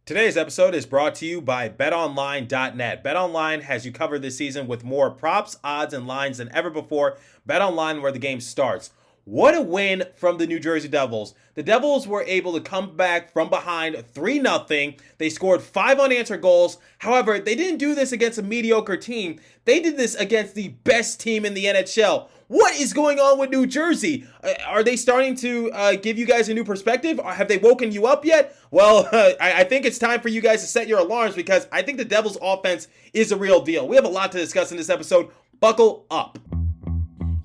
Today's episode is brought to you by BetOnline.net. BetOnline has you covered this season with more props, odds, and lines than ever before. BetOnline, where the game starts. What a win from the New Jersey Devils. The Devils were able to come back from behind 3-0. They scored 5 unanswered goals. However, they didn't do this against a mediocre team. They did this against the best team in the NHL. What is going on with New Jersey? Are they starting to give you guys a new perspective? Or have they woken you up yet? Well, I think it's time for you guys to set your alarms because I think the Devils' offense is a real deal. We have a lot to discuss in this episode. Buckle up.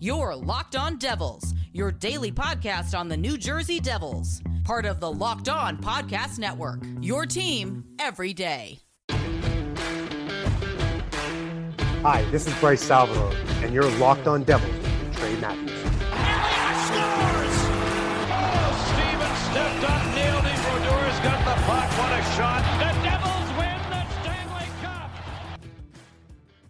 You're Locked On Devils, your daily podcast on the New Jersey Devils. Part of the Locked On Podcast Network, your team every day. Hi, this is Bryce Salvador, and you're Locked On Devils with Trey Matthews. Scores! Oh, Stevens stepped up, nailed it. Brodor's got the puck. What a shot. The Devils win the Stanley Cup.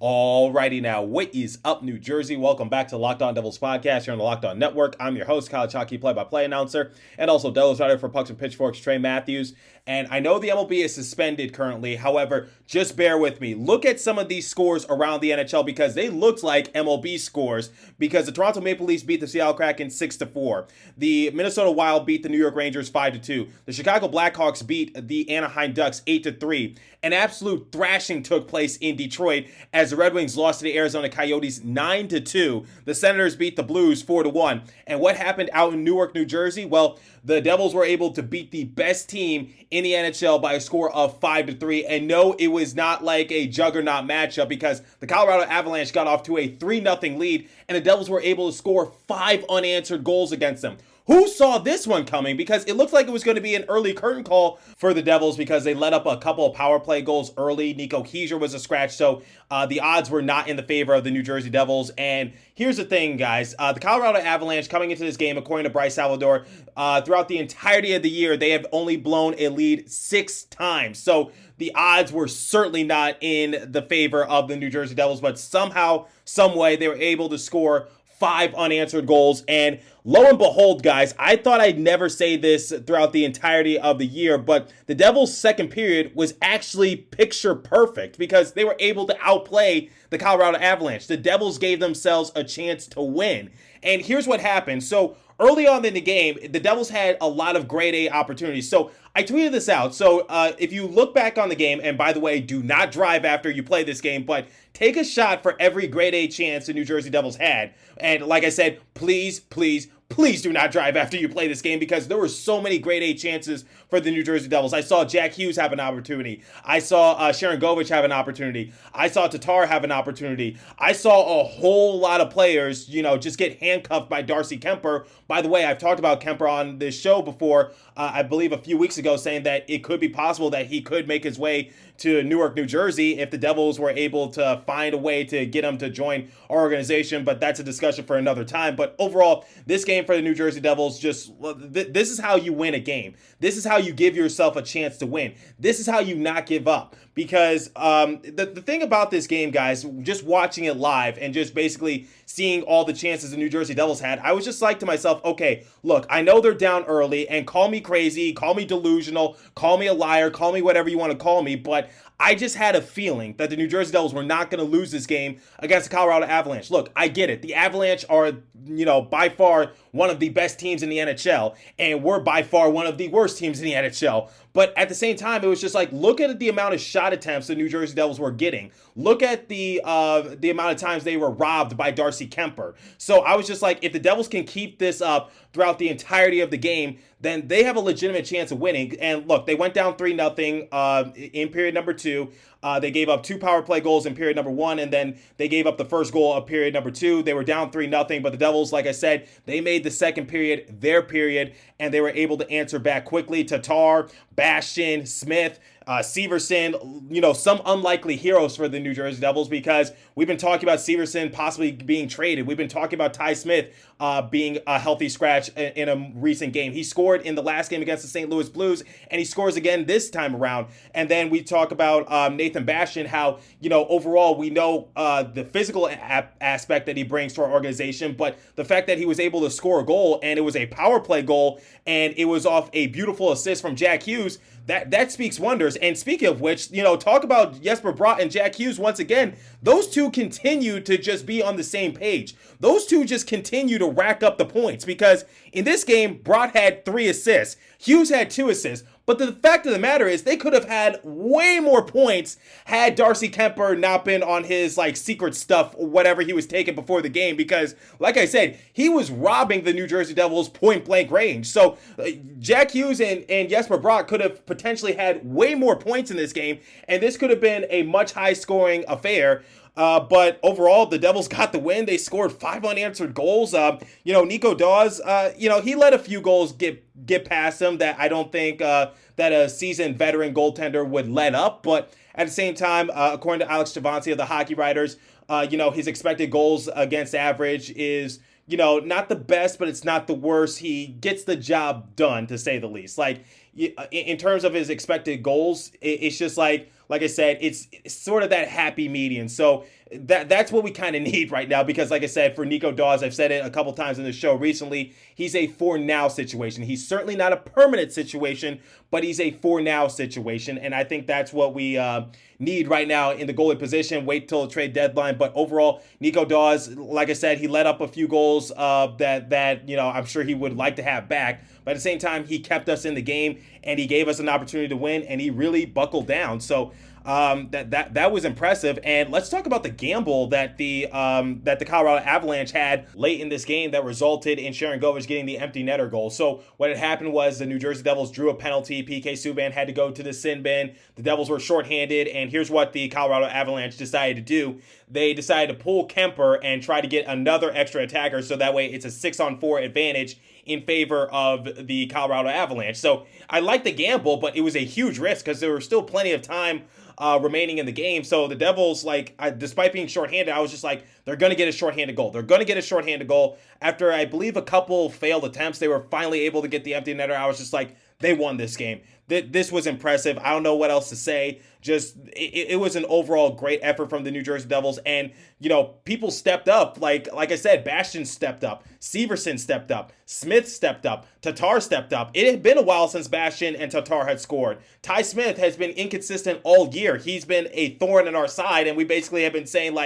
Alrighty now, what is up, New Jersey? Welcome back to Locked On Devils podcast here on the Locked On Network. I'm your host, Kyle Chalky, play-by-play announcer, and also Devils writer for Pucks and Pitchforks, Trey Matthews. And I know the MLB is suspended currently. However, just bear with me. Look at some of these scores around the NHL because they looked like MLB scores because the Toronto Maple Leafs beat the Seattle Kraken 6-4. The Minnesota Wild beat the New York Rangers 5-2. The Chicago Blackhawks beat the Anaheim Ducks 8-3. An absolute thrashing took place in Detroit as the Red Wings lost to the Arizona Coyotes 9-2. The Senators beat the Blues 4-1. And what happened out in Newark, New Jersey? Well, the Devils were able to beat the best team in the NHL by a score of 5-3. And no, it was not like a juggernaut matchup because the Colorado Avalanche got off to a 3-0 lead and the Devils were able to score 5 unanswered goals against them. Who saw this one coming? Because it looked like it was going to be an early curtain call for the Devils because they let up a couple of power play goals early. Nico Hischier was a scratch, so the odds were not in the favor of the New Jersey Devils. And here's the thing, guys. The Colorado Avalanche coming into this game, according to Bryce Salvador, throughout the entirety of the year, they have only blown a lead 6 times. So the odds were certainly not in the favor of the New Jersey Devils, but somehow, some way, they were able to score 5 unanswered goals. And lo and behold, guys, I thought I'd never say this throughout the entirety of the year, but the Devils' second period was actually picture perfect because they were able to outplay the Colorado Avalanche. The Devils gave themselves a chance to win. And here's what happened. So early on in the game, the Devils had a lot of grade A opportunities. So I tweeted this out. So if you look back on the game, and by the way, do not drive after you play this game, but take a shot for every grade A chance the New Jersey Devils had. And like I said, please do not drive after you play this game because there were so many grade A chances for the New Jersey Devils. I saw Jack Hughes have an opportunity. I saw Sharon Govich have an opportunity. I saw Tatar have an opportunity. I saw a whole lot of players, just get handcuffed by Darcy Kemper. By the way, I've talked about Kemper on this show before, I believe a few weeks ago, saying that it could be possible that he could make his way to Newark, New Jersey if the Devils were able to find a way to get him to join our organization, but that's a discussion for another time. But overall, this game for the New Jersey Devils, this is how you win a game. This is how you give yourself a chance to win. This is how you not give up. Because the thing about this game, guys, just watching it live and just basically seeing all the chances the New Jersey Devils had, I was just like to myself, okay, look, I know they're down early, and call me crazy, call me delusional, call me a liar, call me whatever you want to call me, but I just had a feeling that the New Jersey Devils were not going to lose this game against the Colorado Avalanche. Look, I get it. The Avalanche are, by far one of the best teams in the NHL, and we're by far one of the worst teams in the NHL. But at the same time, it was just like, look at the amount of shot attempts the New Jersey Devils were getting. Look at the amount of times they were robbed by Darcy Kemper. So I was just like, if the Devils can keep this up throughout the entirety of the game, then they have a legitimate chance of winning. And look, they went down 3-0 in period number 2. They gave up 2 power play goals in period number 1, and then they gave up the first goal of period number 2. They were down 3-0, but the Devils, like I said, they made the second period their period, and they were able to answer back quickly. Tatar, Bastian, Smith, Severson, some unlikely heroes for the New Jersey Devils because we've been talking about Severson possibly being traded. We've been talking about Ty Smith being a healthy scratch in a recent game. He scored in the last game against the St. Louis Blues, and he scores again this time around. And then we talk about Nathan Bastian, how, overall we know the physical aspect that he brings to our organization, but the fact that he was able to score a goal, and it was a power play goal, and it was off a beautiful assist from Jack Hughes, that speaks wonders. And speaking of which, talk about Jesper Bratt and Jack Hughes once again. Those two continue to just be on the same page. Those two just continue to rack up the points because in this game, Bratt had 3 assists. Hughes had 2 assists. But the fact of the matter is they could have had way more points had Darcy Kuemper not been on his secret stuff or whatever he was taking before the game because, like I said, he was robbing the New Jersey Devils point blank range. So Jack Hughes and Jesper Bratt could have potentially had way more points in this game, and this could have been a much high scoring affair. But overall, the Devils got the win. They scored 5 unanswered goals. Nico Dawes, he let a few goals get past him that I don't think that a seasoned veteran goaltender would let up. But at the same time, according to Alex Javanti of the Hockey Writers, his expected goals against average is, not the best, but it's not the worst. He gets the job done, to say the least. In terms of his expected goals, it's just like I said, it's sort of that happy median. So that's what we kind of need right now because, like I said, for Nico Dawes, I've said it a couple times in the show recently, he's a for now situation. He's certainly not a permanent situation, but he's a for now situation. And I think that's what we need right now in the goalie position. Wait till the trade deadline. But overall, Nico Dawes, like I said, he let up a few goals that I'm sure he would like to have back. But at the same time, he kept us in the game and he gave us an opportunity to win and he really buckled down. So that was impressive. And let's talk about the gamble that the Colorado Avalanche had late in this game that resulted in Sharon Govich getting the empty netter goal. So what had happened was the New Jersey Devils drew a penalty. PK Subban had to go to the sin bin. The Devils were shorthanded, and here's what the Colorado Avalanche decided to do. They decided to pull Kuemper and try to get another extra attacker, so that way it's a 6-on-4 advantage in favor of the Colorado Avalanche. So I like the gamble, but it was a huge risk because there was still plenty of time remaining in the game. So the Devils, despite being shorthanded, I was just like, they're going to get a shorthanded goal. They're going to get a shorthanded goal. After, I believe, a couple failed attempts, they were finally able to get the empty netter. I was just like, they won this game. This was impressive. I don't know what else to say. Just, it was an overall great effort from the New Jersey Devils. And, people stepped up. Like I said, Bastian stepped up. Severson stepped up. Smith stepped up. Tatar stepped up. It had been a while since Bastian and Tatar had scored. Ty Smith has been inconsistent all year. He's been a thorn in our side. And we basically have been saying,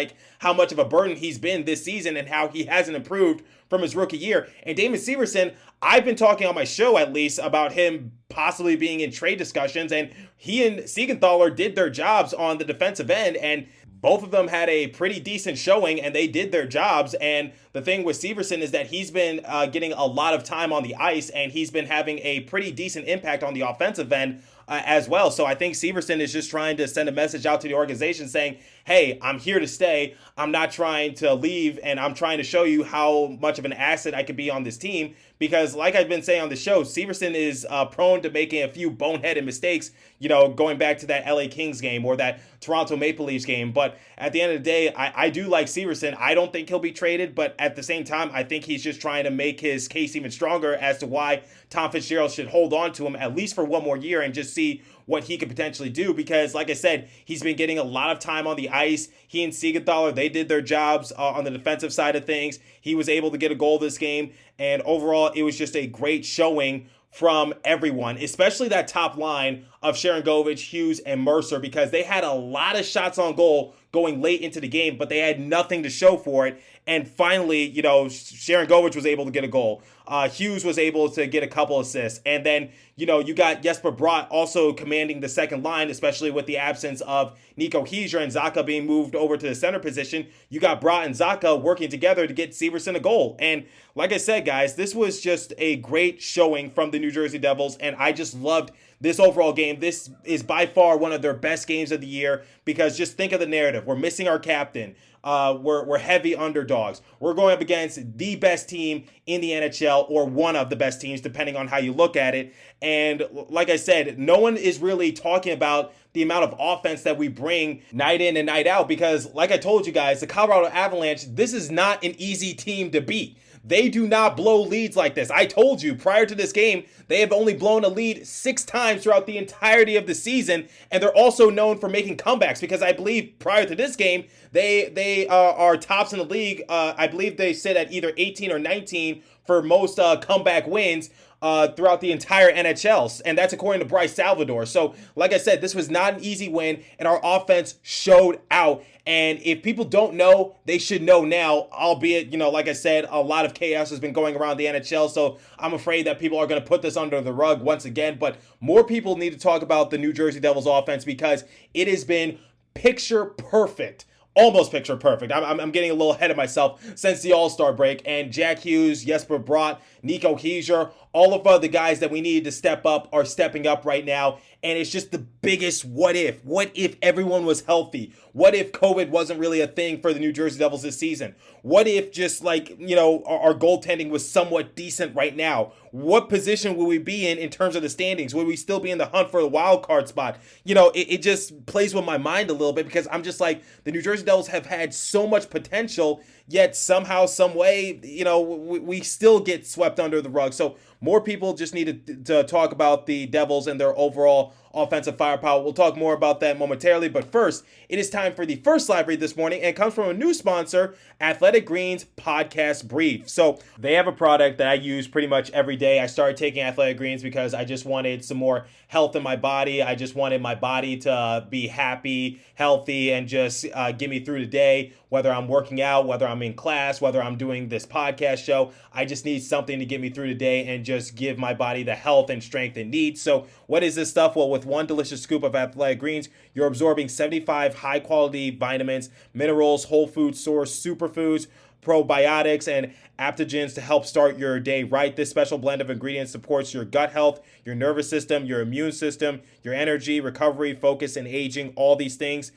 how much of a burden he's been this season and how he hasn't improved from his rookie year. And Damon Severson, I've been talking on my show at least about him possibly being in trade discussions, and he and Siegenthaler did their jobs on the defensive end, and both of them had a pretty decent showing, and they did their jobs. And the thing with Severson is that he's been getting a lot of time on the ice, and he's been having a pretty decent impact on the offensive end as well. So I think Severson is just trying to send a message out to the organization saying, hey, I'm here to stay. I'm not trying to leave, and I'm trying to show you how much of an asset I could be on this team. Because like I've been saying on the show, Severson is prone to making a few boneheaded mistakes, going back to that LA Kings game or that Toronto Maple Leafs game. But at the end of the day, I do like Severson. I don't think he'll be traded, but at the same time, I think he's just trying to make his case even stronger as to why Tom Fitzgerald should hold on to him at least for one more year and just see what he could potentially do. Because like I said, he's been getting a lot of time on the ice. He and Siegenthaler, they did their jobs on the defensive side of things. He was able to get a goal this game. And overall, it was just a great showing from everyone, especially that top line of Sharon Govich, Hughes, and Mercer, because they had a lot of shots on goal going late into the game, but they had nothing to show for it. And finally, Sharon Govich was able to get a goal. Hughes was able to get a couple assists. And then, you got Jesper Bratt also commanding the second line, especially with the absence of Nico Hischier and Zacha being moved over to the center position. You got Bratt and Zacha working together to get Severson a goal. And like I said, guys, this was just a great showing from the New Jersey Devils, and I just loved this overall game. This is by far one of their best games of the year because just think of the narrative. We're missing our captain. We're heavy underdogs. We're going up against the best team in the NHL, or one of the best teams, depending on how you look at it. And like I said, no one is really talking about the amount of offense that we bring night in and night out because, like I told you guys, the Colorado Avalanche, this is not an easy team to beat. They do not blow leads like this. I told you prior to this game, they have only blown a lead 6 times throughout the entirety of the season, and they're also known for making comebacks because I believe prior to this game, they are tops in the league. I believe they sit at either 18 or 19 for most comeback wins throughout the entire NHL, and that's according to Bryce Salvador. So, like I said, this was not an easy win, and our offense showed out. And if people don't know, they should know now, albeit, like I said, a lot of chaos has been going around the NHL, so I'm afraid that people are going to put this under the rug once again. But more people need to talk about the New Jersey Devils offense because it has been picture perfect. Almost picture perfect. I'm getting a little ahead of myself since the All-Star break. And Jack Hughes, Jesper Bratt, Nico Hischier, all of the guys that we needed to step up are stepping up right now. And it's just the biggest what if. What if everyone was healthy? What if COVID wasn't really a thing for the New Jersey Devils this season? What if just our goaltending was somewhat decent right now? What position would we be in terms of the standings? Would we still be in the hunt for the wild card spot? It just plays with my mind a little bit because I'm just like, the New Jersey Devils have had so much potential, yet somehow, some way, we still get swept under the rug. So more people just need to talk about the Devils and their overall offensive firepower. We'll talk more about that momentarily, but first, it is time for the first live read this morning, and it comes from a new sponsor, Athletic Greens Podcast Brief. So they have a product that I use pretty much every day. I started taking Athletic Greens because I just wanted some more health in my body. I just wanted my body to be happy, healthy, and just get me through the day, whether I'm working out, whether I'm in class, whether I'm doing this podcast show. I just need something to get me through the day and just give my body the health and strength it needs. So what is this stuff? Well, with one delicious scoop of Athletic Greens, you're absorbing 75 high-quality vitamins, minerals, whole food source, superfoods, probiotics, and adaptogens to help start your day right. This special blend of ingredients supports your gut health, your nervous system, your immune system, your energy, recovery, focus, and aging, all these things.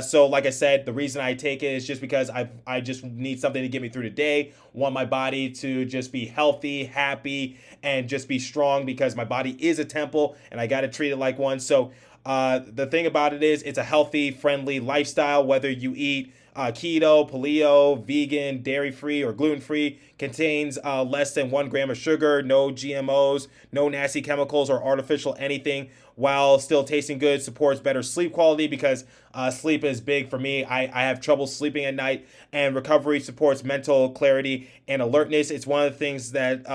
So like I said, the reason I take it is just because I just need something to get me through the day. Want my body to just be healthy, happy, and just be strong because my body is a temple and I got to treat it like one. So the thing about it is it's a healthy, friendly lifestyle, whether you eat keto, paleo, vegan, dairy-free, or gluten-free, contains less than 1 gram of sugar, no GMOs, no nasty chemicals or artificial anything, while still tasting good, supports better sleep quality because sleep is big for me. I have trouble sleeping at night, and recovery supports mental clarity and alertness. It's one of the things that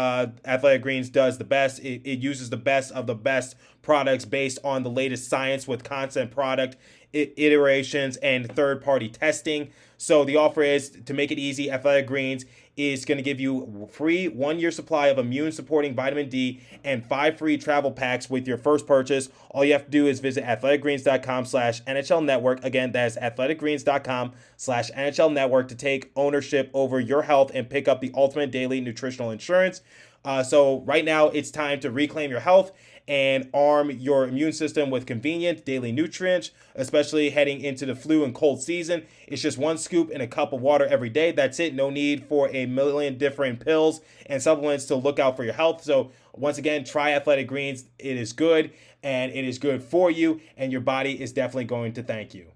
Athletic Greens does the best. It uses the best of the best products based on the latest science with constant product iterations and third-party testing. So the offer is, to make it easy, Athletic Greens is going to give you free 1-year supply of immune-supporting vitamin D and 5 free travel packs with your first purchase. All you have to do is visit athleticgreens.com/NHL Network. Again, that's athleticgreens.com/NHL Network to take ownership over your health and pick up the ultimate daily nutritional insurance. So right now, it's time to reclaim your health and arm your immune system with convenient daily nutrients, especially heading into the flu and cold season. It's just 1 scoop in a cup of water every day. That's it. No need for a million different pills and supplements to look out for your health. So once again, try Athletic Greens. It is good, and it is good for you, and your body is definitely going to thank you.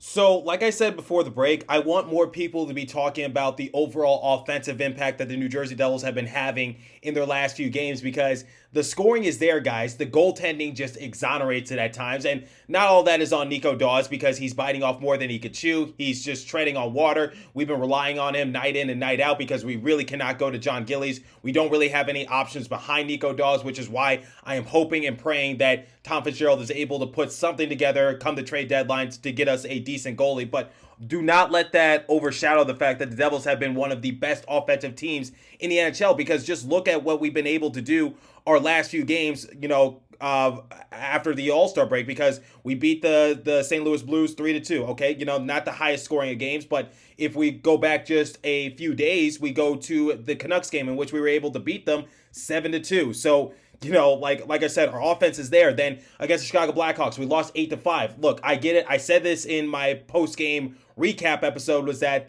So, like I said before the break, I want more people to be talking about the overall offensive impact that the New Jersey Devils have been having in their last few games, because the scoring is there, guys. The goaltending just exonerates it at times, and not all that is on Nico Daws because he's biting off more than he could chew. He's just treading on water. We've been relying on him night in and night out because we really cannot go to John Gillies. We don't really have any options behind Nico Daws, which is why I am hoping and praying that Tom Fitzgerald is able to put something together come the trade deadline to get us a decent goalie. But do not let that overshadow the fact that the Devils have been one of the best offensive teams in the NHL, because just look at what we've been able to do our last few games, after the All-Star break, because we beat the St. Louis Blues 3-2, okay? Not the highest scoring of games, but if we go back just a few days, we go to the Canucks game in which we were able to beat them 7-2. So, like I said, our offense is there. Then against the Chicago Blackhawks, we lost 8-5. Look, I get it. I said this in my post-game recap episode, was that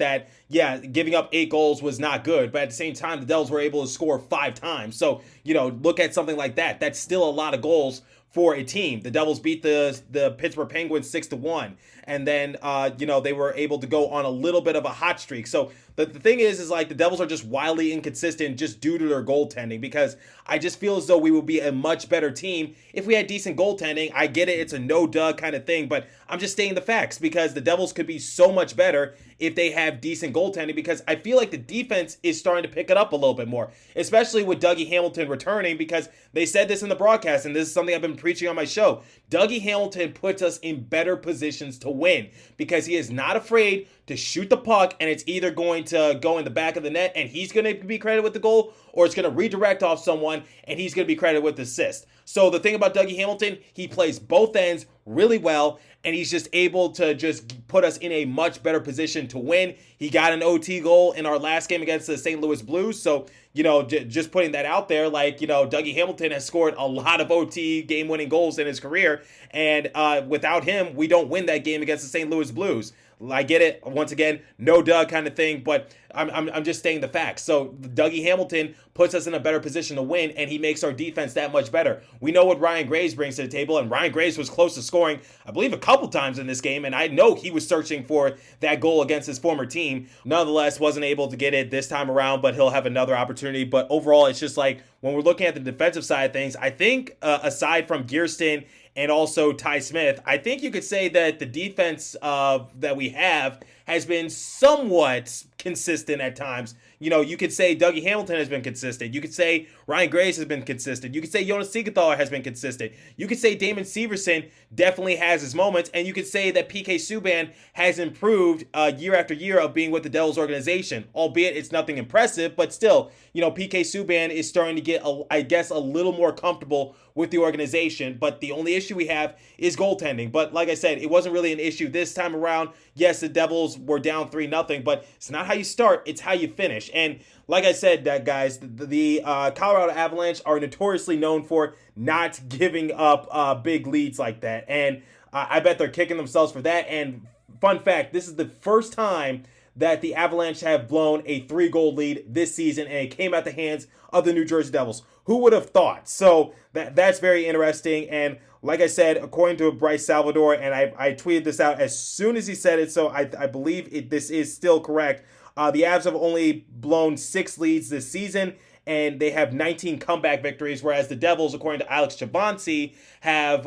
giving up 8 goals was not good, but at the same time, the Devils were able to score 5 times. So, look at something like that. That's still a lot of goals for a team. The Devils beat the Pittsburgh Penguins 6-1, and then they were able to go on a little bit of a hot streak. So the thing is like the Devils are just wildly inconsistent just due to their goaltending, because I just feel as though we would be a much better team if we had decent goaltending. I get it, it's a no-duh kind of thing, but I'm just stating the facts, because the Devils could be so much better if they have decent goaltending, because I feel like the defense is starting to pick it up a little bit more, especially with Dougie Hamilton returning, because they said this in the broadcast, and this is something I've been preaching on my show. Dougie Hamilton puts us in better positions to win because he is not afraid to shoot the puck, and it's either going to go in the back of the net and he's going to be credited with the goal, or it's going to redirect off someone and he's going to be credited with the assist. So the thing about Dougie Hamilton, he plays both ends really well, and he's just able to just put us in a much better position to win. He got an OT goal in our last game against the St. Louis Blues, so just putting that out there, Dougie Hamilton has scored a lot of OT game-winning goals in his career, and without him, we don't win that game against the St. Louis Blues. I get it, once again, no Doug kind of thing, but I'm just stating the facts. So Dougie Hamilton puts us in a better position to win, and he makes our defense that much better. We know what Ryan Graves brings to the table, and Ryan Graves was close to scoring, I believe, a couple times in this game, and I know he was searching for that goal against his former team. Nonetheless, wasn't able to get it this time around, but he'll have another opportunity. But overall, it's just like, when we're looking at the defensive side of things, I think aside from Gearston and also Ty Smith, I think you could say that the defense that we have has been somewhat consistent at times. You could say Dougie Hamilton has been consistent. You could say Ryan Graves has been consistent. You could say Jonas Siegenthaler has been consistent. You could say Damon Severson definitely has his moments. And you could say that PK Subban has improved year after year of being with the Devils organization. Albeit it's nothing impressive, but still, PK Subban is starting to get, a little more comfortable with the organization. But the only issue we have is goaltending. But like I said, it wasn't really an issue this time around. Yes, the Devils were down 3-0, but it's not how you start, it's how you finish. And like I said, guys, the Colorado Avalanche are notoriously known for not giving up big leads like that. And I bet they're kicking themselves for that. And fun fact, this is the first time that the Avalanche have blown a 3-goal lead this season, and it came at the hands of the New Jersey Devils. Who would have thought? So that's very interesting. And like I said, according to Bryce Salvador, and I tweeted this out as soon as he said it, so I believe this is still correct. The Avs have only blown 6 leads this season, and they have 19 comeback victories, whereas the Devils, according to Alex Chavancy, have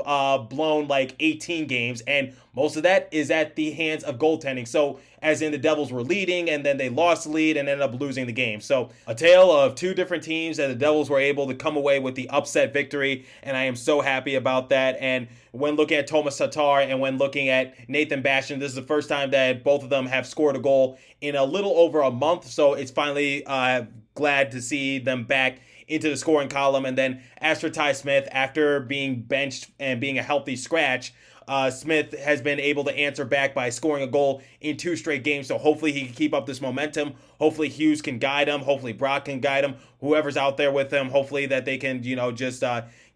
blown like 18 games, and most of that is at the hands of goaltending. So, as in the Devils were leading, and then they lost the lead and ended up losing the game. So, a tale of two different teams, and the Devils were able to come away with the upset victory, and I am so happy about that. And when looking at Thomas Tatar and when looking at Nathan Bastian, this is the first time that both of them have scored a goal in a little over a month, so it's finally glad to see them back into the scoring column. And then as for Ty Smith, after being benched and being a healthy scratch, Smith has been able to answer back by scoring a goal in 2 straight games. So hopefully he can keep up this momentum. Hopefully Hughes can guide him. Hopefully Brock can guide him. Whoever's out there with him, hopefully that they can, just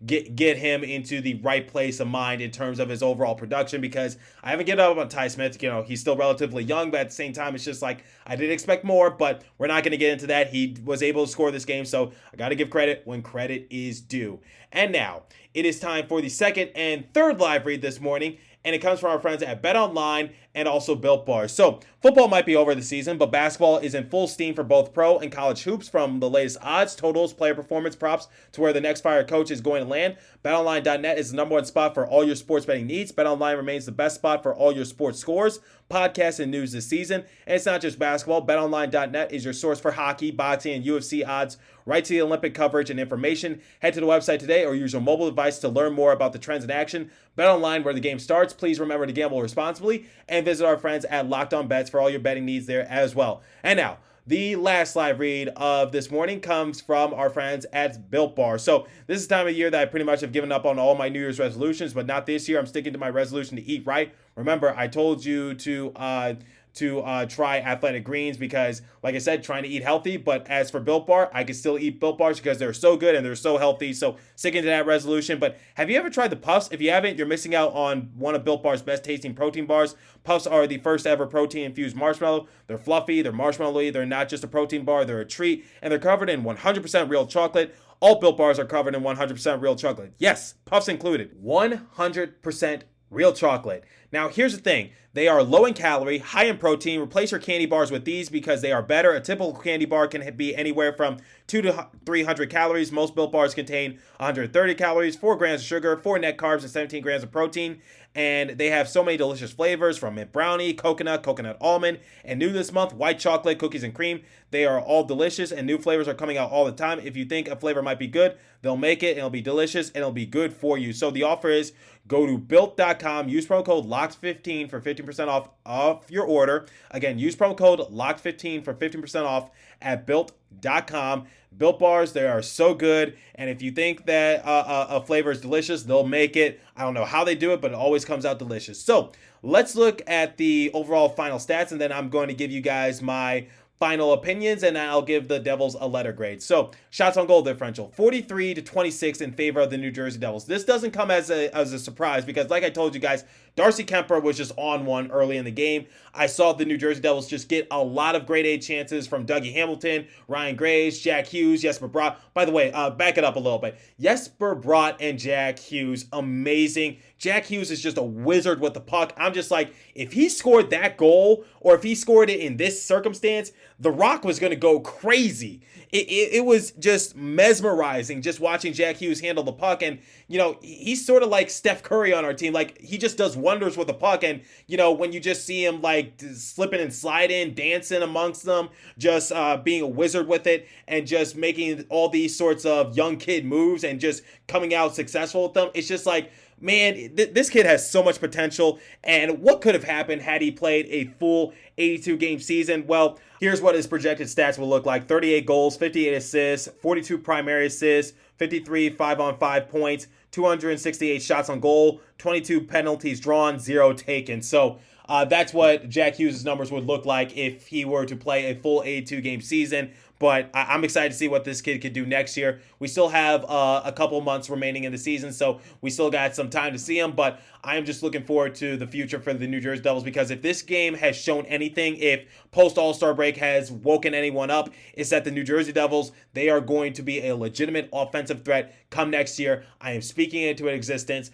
get him into the right place of mind in terms of his overall production, because I haven't given up on Ty Smith. He's still relatively young, but at the same time, it's just like I did expect more, but we're not going to get into that. He was able to score this game, so I got to give credit when credit is due. And now it is time for the second and third live read this morning, and it comes from our friends at BetOnline and also Built Bars. So, football might be over the season, but basketball is in full steam for both pro and college hoops. From the latest odds, totals, player performance props, to where the next fire coach is going to land, BetOnline.net is the number one spot for all your sports betting needs. BetOnline remains the best spot for all your sports scores, podcasts, and news this season. And it's not just basketball. BetOnline.net is your source for hockey, boxing, and UFC odds, right to the Olympic coverage and information. Head to the website today or use your mobile device to learn more about the trends in action. BetOnline, where the game starts. Please remember to gamble responsibly, and visit our friends at Locked On Bets for all your betting needs there as well. And now, the last live read of this morning comes from our friends at Built Bar. So this is the time of year that I pretty much have given up on all my New Year's resolutions, but not this year. I'm sticking to my resolution to eat right. Remember, I told you to try Athletic Greens because, like I said, trying to eat healthy. But as for Built Bar, I can still eat Built Bars because they're so good and they're so healthy. So sticking to that resolution. But have you ever tried the Puffs? If you haven't, you're missing out on one of Built Bar's best tasting protein bars. Puffs are the first ever protein infused marshmallow. They're fluffy, they're marshmallowy, they're not just a protein bar, they're a treat, and they're covered in 100% real chocolate. All Built Bars are covered in 100% real chocolate. Yes, Puffs included. 100% real chocolate. Now, here's the thing. They are low in calorie, high in protein. Replace your candy bars with these because they are better. A typical candy bar can be anywhere from 200 to 300 calories. Most Built Bars contain 130 calories, 4 grams of sugar, 4 net carbs, and 17 grams of protein. And they have so many delicious flavors from mint brownie, coconut almond, and new this month, white chocolate, cookies and cream. They are all delicious, and new flavors are coming out all the time. If you think a flavor might be good, they'll make it, and it'll be delicious, and it'll be good for you. So the offer is go to Built.com, use promo code LOCKED15 for 15% off your order. Again, use promo code LOCKED15 for 15% off at Built.com. Built Bars, they are so good, and if you think that a flavor is delicious, they'll make it. I don't know how they do it, but it always comes out delicious. So let's look at the overall final stats, and then I'm going to give you guys my final opinions, and I'll give the Devils a letter grade. So, shots on goal differential, 43-26 in favor of the New Jersey Devils. This doesn't come as a surprise because, like I told you guys, Darcy Kemper was just on one early in the game. I saw the New Jersey Devils just get a lot of grade A chances from Dougie Hamilton, Ryan Graves, Jack Hughes, Jesper Bratt. By the way, back it up a little bit. Jesper Bratt and Jack Hughes, amazing. Jack Hughes is just a wizard with the puck. I'm just like, if he scored that goal, or if he scored it in this circumstance, the Rock was going to go crazy. It was just mesmerizing just watching Jack Hughes handle the puck. And, you know, he's sort of like Steph Curry on our team. Like, he just does wonders with the puck. And, you know, when you just see him, like, slipping and sliding, dancing amongst them, just being a wizard with it, and just making all these sorts of young kid moves and just coming out successful with them, it's just like, man, this kid has so much potential. And what could have happened had he played a full 82-game season? Well, here's what his projected stats will look like. 38 goals, 58 assists, 42 primary assists, 53 5-on-5 points, 268 shots on goal, 22 penalties drawn, 0 taken. So that's what Jack Hughes' numbers would look like if he were to play a full 82-game season. But I'm excited to see what this kid could do next year. We still have a couple months remaining in the season, so we still got some time to see him. But I'm just looking forward to the future for the New Jersey Devils, because if this game has shown anything, if post-All-Star break has woken anyone up, it's that the New Jersey Devils, they are going to be a legitimate offensive threat come next year. I am speaking it into existence.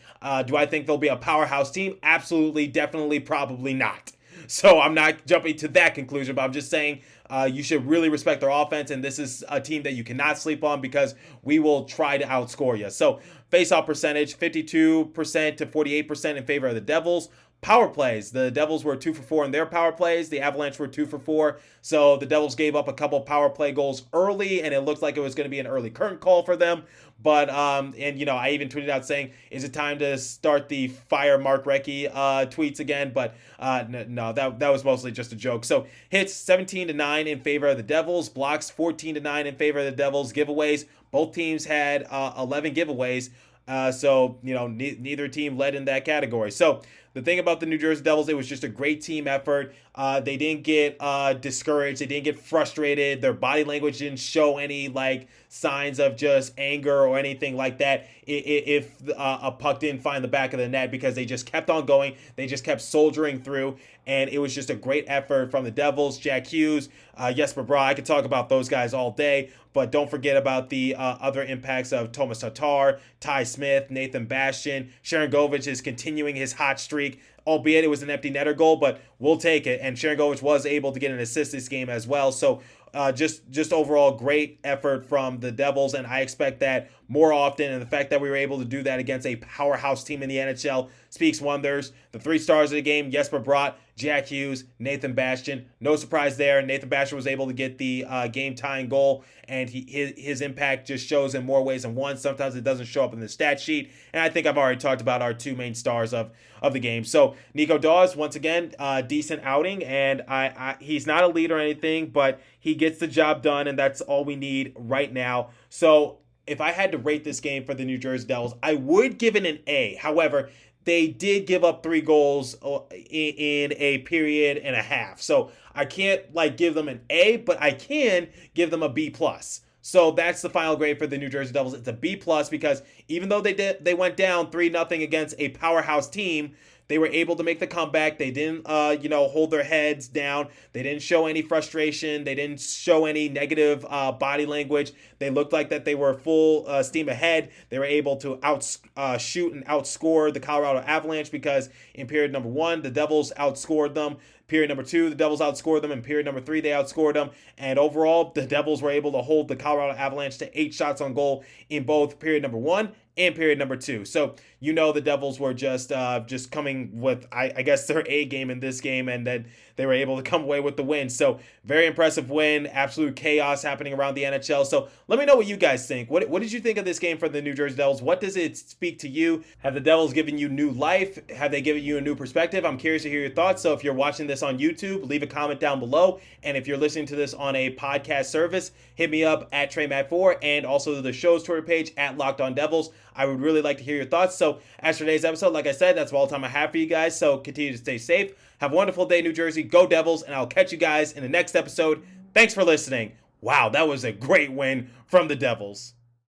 Do I think they'll be a powerhouse team? Absolutely, definitely, probably not. So I'm not jumping to that conclusion, but I'm just saying you should really respect their offense, and this is a team that you cannot sleep on because we will try to outscore you. So face-off percentage, 52% to 48% in favor of the Devils. Power plays, the Devils were 2 for 4 in their power plays. The Avalanche were 2 for 4. So the Devils gave up a couple power play goals early, and it looked like it was going to be an early curtain call for them. But, and, you know, I even tweeted out saying, is it time to start the fire Mark Recchi tweets again? But no, that was mostly just a joke. So hits 17-9 in favor of the Devils. Blocks 14-9 in favor of the Devils. Giveaways, both teams had 11 giveaways. So, you know, neither team led in that category. So the thing about the New Jersey Devils, it was just a great team effort. They didn't get discouraged. They didn't get frustrated. Their body language didn't show any, like, signs of just anger or anything like that if a puck didn't find the back of the net, because they just kept on going. They just kept soldiering through, and it was just a great effort from the Devils. Jack Hughes, Jesper Bratt, I could talk about those guys all day, but don't forget about the other impacts of Tomas Tatar, Ty Smith, Nathan Bastian. Sharangovich is continuing his hot streak, albeit it was an empty netter goal, but we'll take it. And Sharangovich was able to get an assist this game as well. So just overall great effort from the Devils, and I expect that more often. And the fact that we were able to do that against a powerhouse team in the NHL speaks wonders. The 3 stars of the game, Jesper Bratt, Jack Hughes, Nathan Bastian. No surprise there. Nathan Bastian was able to get the game-tying goal, and his impact just shows in more ways than one. Sometimes it doesn't show up in the stat sheet, and I think I've already talked about our 2 main stars of the game. So Nico Dawes, once again, decent outing, and he's not a lead or anything, but he gets the job done, and that's all we need right now. So if I had to rate this game for the New Jersey Devils, I would give it an A. However, they did give up 3 goals in a period and a half. So I can't give them an A, but I can give them a B+. So that's the final grade for the New Jersey Devils. It's a B+, because even though they went down 3-0 against a powerhouse team, they were able to make the comeback. They didn't, hold their heads down. They didn't show any frustration. They didn't show any negative body language. They looked like that they were full steam ahead. They were able to shoot and outscore the Colorado Avalanche, because in period number 1, the Devils outscored them. Period number 2, the Devils outscored them. In period number 3, they outscored them. And overall, the Devils were able to hold the Colorado Avalanche to 8 shots on goal in both period number 1 and period number 2. So, the Devils were just coming with, I guess, their A game in this game, and then they were able to come away with the win. So, very impressive win. Absolute chaos happening around the NHL. So, let me know what you guys think. What did you think of this game for the New Jersey Devils? What does it speak to you? Have the Devils given you new life? Have they given you a new perspective? I'm curious to hear your thoughts. So, if you're watching this on YouTube, leave a comment down below. And if you're listening to this on a podcast service, hit me up at TreyMatt4 and also the show's Twitter page at Locked On Devils. I would really like to hear your thoughts. So as for today's episode, like I said, that's all the time I have for you guys. So continue to stay safe. Have a wonderful day, New Jersey. Go Devils. And I'll catch you guys in the next episode. Thanks for listening. Wow, that was a great win from the Devils.